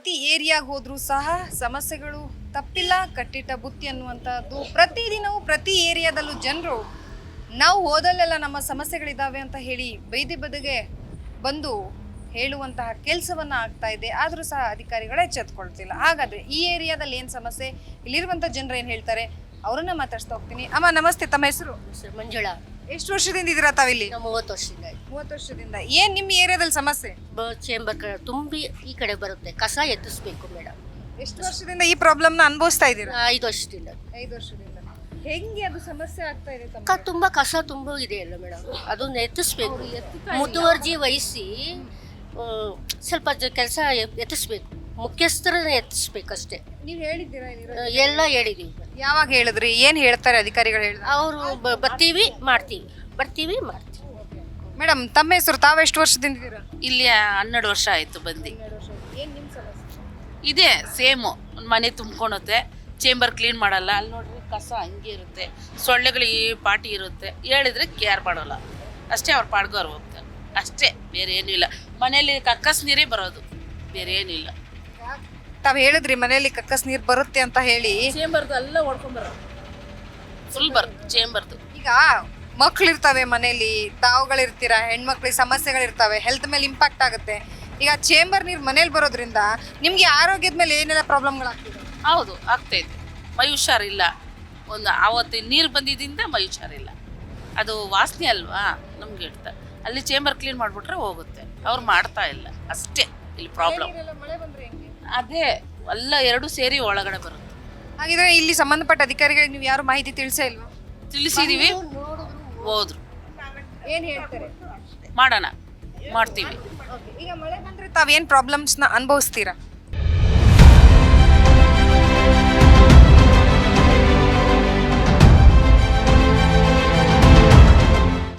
ಪ್ರತಿ ಏರಿಯಾಗೆ ಹೋದ್ರೂ ಸಹ ಸಮಸ್ಯೆಗಳು ತಪ್ಪಿಲ್ಲ, ಕಟ್ಟಿಟ್ಟ ಬುತ್ತಿ ಅನ್ನುವಂಥದ್ದು ಪ್ರತಿದಿನವೂ ಪ್ರತಿ ಏರಿಯಾದಲ್ಲೂ ಜನರು ನಾವು ಹೋದಲ್ಲೆಲ್ಲ ನಮ್ಮ ಸಮಸ್ಯೆಗಳಿದ್ದಾವೆ ಅಂತ ಹೇಳಿ ಬೈದಿ ಬದಿಗೆ ಬಂದು ಹೇಳುವಂತಹ ಕೆಲಸವನ್ನ ಆಗ್ತಾ ಇದೆ. ಆದರೂ ಸಹ ಅಧಿಕಾರಿಗಳೇ ಎಚ್ಚೆತ್ಕೊಳ್ತಿಲ್ಲ. ಹಾಗಾದ್ರೆ ಈ ಏರಿಯಾದಲ್ಲಿ ಏನು ಸಮಸ್ಯೆ, ಇಲ್ಲಿರುವಂಥ ಜನರು ಏನು ಹೇಳ್ತಾರೆ ಅವರನ್ನ ಮಾತಾಡ್ಸ್ತಾ ಹೋಗ್ತೀನಿ. ಅಮ್ಮ ನಮಸ್ತೆ, ತಮ್ಮ ಹೆಸರು? ಮಂಜುಳಾ. ಎಷ್ಟು ವರ್ಷದಿಂದ ಇದ್ದೀರಾ ತಾವಿಲ್ಲಿ? 30 ವರ್ಷದಿಂದ 30 ವರ್ಷದಿಂದ. ಏನ್ ನಿಮ್ಮ ಏರಿಯಾದಲ್ಲಿ ಸಮಸ್ಯೆ? ಚೇಂಬರ್ ತುಂಬಿ ಈ ಕಡೆ ಬರುತ್ತೆ, ಕಸ ಎತ್ತಿಸ್ಬೇಕು ಮೇಡಮ್. ಎಷ್ಟು ವರ್ಷದಿಂದ ಈ ಪ್ರಾಬ್ಲಮ್ನ ಅನುಭವಿಸ್ತಾ ಇದ್ದೀರಾ? 5 ವರ್ಷದಿಂದ 5 ವರ್ಷದಿಂದ. ಹೆಂಗೆ ಅದು ಸಮಸ್ಯೆ ಆಗ್ತಾ ಇದೆ ತುಂಬಾ ಕಸ ತುಂಬ ಇದೆ ಅಲ್ಲ ಮೇಡಮ್, ಅದನ್ನ ಎತ್ತಿಸ್ಬೇಕು. ಮುತುವರ್ಜಿ ವಹಿಸಿ ಸ್ವಲ್ಪ ಕೆಲಸ ಎತ್ತಿಸ್ಬೇಕು, ಮುಖ್ಯಸ್ಥರನ್ನ ಎತ್ತಿಸ್ಬೇಕಷ್ಟೇ. ನೀವು ಹೇಳಿದ್ದೀರಾ? ಎಲ್ಲ ಹೇಳಿದೀವಿ. ಯಾವಾಗ ಹೇಳಿದ್ರಿ? ಏನ್ ಹೇಳ್ತಾರೆ ಅಧಿಕಾರಿಗಳು? ಹೇಳಿದ್ರು ಅವರು ಬರ್ತೀವಿ ಮಾಡ್ತೀವಿ, ಬರ್ತೀವಿ ಮಾಡ್ತೀವಿ. ಮೇಡಮ್ ತಮ್ಮ ಹೆಸರು? ತಾವೆಷ್ಟು ವರ್ಷದಿಂದ ಇದ್ದೀರಾ ಇಲ್ಲಿ? 12 ವರ್ಷ ಆಯ್ತು ಬಂದು. ಏನ್ ನಿಮ್ ಸಮಸ್ಯೆ? ಇದೆ ಸೇಮು. ಮನೆ ತುಂಬ್ಕೊಳುತ್ತೆ, ಚೇಂಬರ್ ಕ್ಲೀನ್ ಮಾಡಲ್ಲ. ಅಲ್ಲಿ ನೋಡ್ರಿ ಕಸ ಹಂಗೆ ಇರುತ್ತೆ, ಸೊಳ್ಳೆಗಳು ಈ ಪಾಟಿ ಇರುತ್ತೆ. ಹೇಳಿದ್ರೆ ಕೇರ್ ಮಾಡೋಲ್ಲ ಅಷ್ಟೇ, ಅವ್ರ ಪಾಡ್ಗೋ ಅವ್ರು ಹೋಗ್ತಾರೆ ಅಷ್ಟೇ, ಬೇರೆ ಏನೂ ಇಲ್ಲ. ಮನೇಲಿ ಕಕ್ಕಸ್ ನೀರೇ ಬರೋದು, ಬೇರೆ ಏನಿಲ್ಲ. ತಾವ್ ಹೇಳಿದ್ರಿ ಮನೆಯಲ್ಲಿ ಕಕ್ಕಸ್ ನೀರ್ ಬರುತ್ತೆ ಅಂತ ಹೇಳಿ. ಚೇಂಬರ್ದು ಎಲ್ಲ ಓಡ್ಕೊಂಬರೋದು, ಫುಲ್ ಬರುತ್ತೆ ಚೇಂಬರ್ದು. ಈಗ ಮಕ್ಳಿರ್ತವೆ ಮನೇಲಿ, ತಾವುಗಳಿರ್ತೀರಾ, ಹೆಣ್ಮಕ್ಳಿಗೆ ಸಮಸ್ಯೆಗಳಿರ್ತವೆ, ಹೆಲ್ತ್ ಮೇಲೆ ಇಂಪ್ಯಾಕ್ಟ್ ಆಗುತ್ತೆ. ಈಗ ಚೇಂಬರ್ ನೀರು ಮನೇಲಿ ಬರೋದ್ರಿಂದ ನಿಮ್ಗೆ ಆರೋಗ್ಯದ ಮೇಲೆ ಏನೆಲ್ಲ ಪ್ರಾಬ್ಲಮ್ಗಳಾಗ್ತಿದೆ? ಹೌದು ಆಗ್ತೈತೆ. ಮೈ ಹುಷಾರಿಲ್ಲ, ಒಂದು ಆವತ್ತು ನೀರು ಬಂದಿದ್ದರಿಂದ ಮೈ ಹುಷಾರಿಲ್ಲ. ಅದು ವಾಸನೆ ಅಲ್ವಾ ನಮ್ಗೆ ಇಡ್ತಾರೆ. ಅಲ್ಲಿ ಚೇಂಬರ್ ಕ್ಲೀನ್ ಮಾಡಿಬಿಟ್ರೆ ಹೋಗುತ್ತೆ, ಅವ್ರು ಮಾಡ್ತಾ ಇಲ್ಲ ಅಷ್ಟೇ ಇಲ್ಲಿ ಪ್ರಾಬ್ಲಮ್. ಅದೇ ಎಲ್ಲ ಎರಡು ಸೇರಿ ಒಳಗಡೆ ಬರುತ್ತೆ. ಹಾಗಿದ್ರೆ ಇಲ್ಲಿ ಸಂಬಂಧಪಟ್ಟ ಅಧಿಕಾರಿಗಳಿಗೆ ನೀವು ಯಾರು ಮಾಹಿತಿ ತಿಳಿಸೇ ಇಲ್ವಾ? ತಿಳಿಸಿದೀವಿ, ಹೋದ್ರು. ಏನ್ ಹೇಳ್ತಾರೆ? ಮಾಡೋಣ, ಮಾಡ್ತೀವಿ. ಈಗ ಮಳೆ ಬಂದ್ರೆ ತಾವೇನ್ ಪ್ರಾಬ್ಲಮ್ಸ್ನ ಅನುಭವಿಸ್ತೀರಾ?